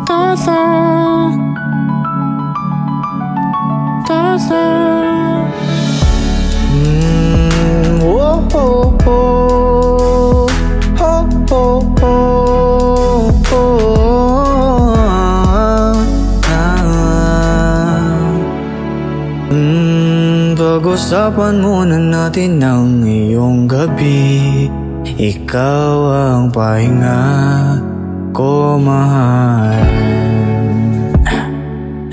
Todo, todo. Oh, oh, oh. Oh, oh, oh. Oh, Pag-usapan muna natin ng iyong gabi. Ikaw ang pahinga ko, mahal.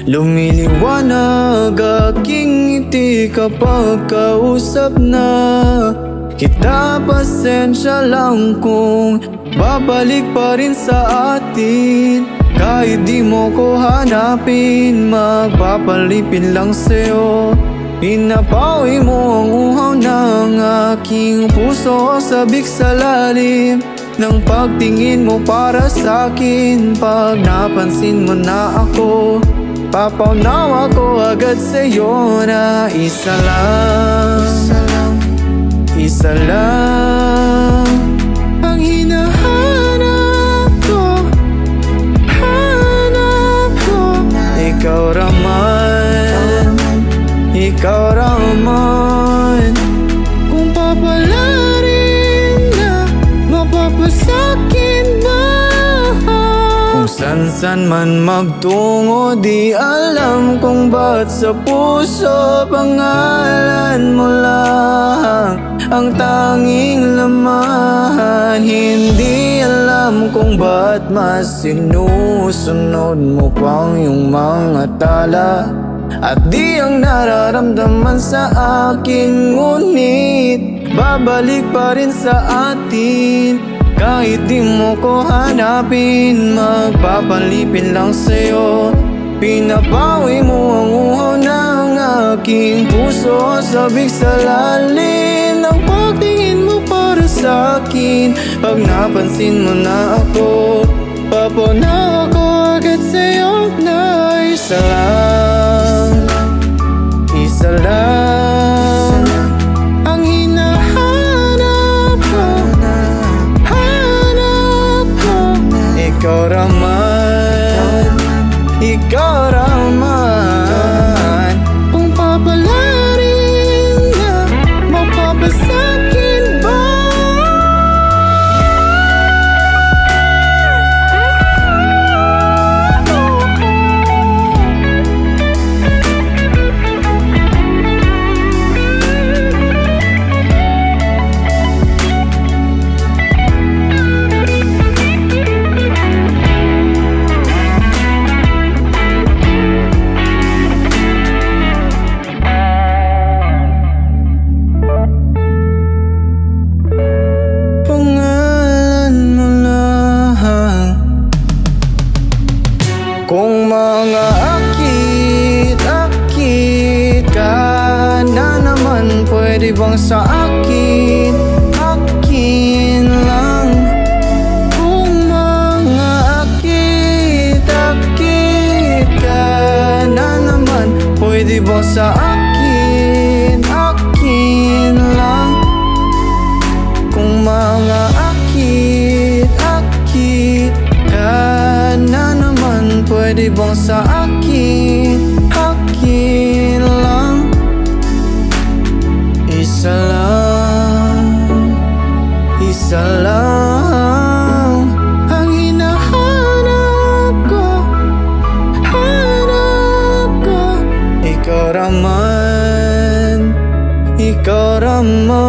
Lumiliwanag aking ngiti kapag kausap na kita. Pasensya lang kung babalik pa rin sa atin. Kahit di mo ko hanapin, magpapalipin lang sa'yo. Pinapawi mo ang uhaw ng aking puso, sabik sa lalim ng pagtingin mo para sa'kin. Pag napansin mo na ako, papaunawa ko agad sa'yo na isa lang, isa lang ang hinahanap ko, hanap ko. Ikaw raman, ikaw raman. Kung papalarin na, mapapasakin ba? Kung san-san man magtungo, di alam kung ba't sa puso pangalan mo lang ang tanging laman. Hindi alam kung ba't mas sinusunod mo pang yung mga tala at di ang nararamdaman sa akin. Ngunit babalik pa rin sa atin. Kahit di mo ko hanapin, magpapalipin lang sa'yo. Pinapawi mo ang uhaw ng aking puso, sabik sa lalim ng pagtingin mo para sa'kin. Pag napansin mo na ako, papaunawa ko agad sa'yo na isa lang, isa lang ang hinahanap ko, hanap ko. Ikaw raman, ikaw raman. Kung papalarin na, mapapasakin ba? Kung mga akit-akit ka na naman, pwede bang sa akin, akin lang? Kung mga akit-akit ka na naman, pwede bang sa akin, akin lang? Kung mga akit-akit ka na naman, pwede bang sa akin, akin lang? Isa lang, isa lang ang hinahanap ko, hanap ko. Ikaw raman, ikaw raman.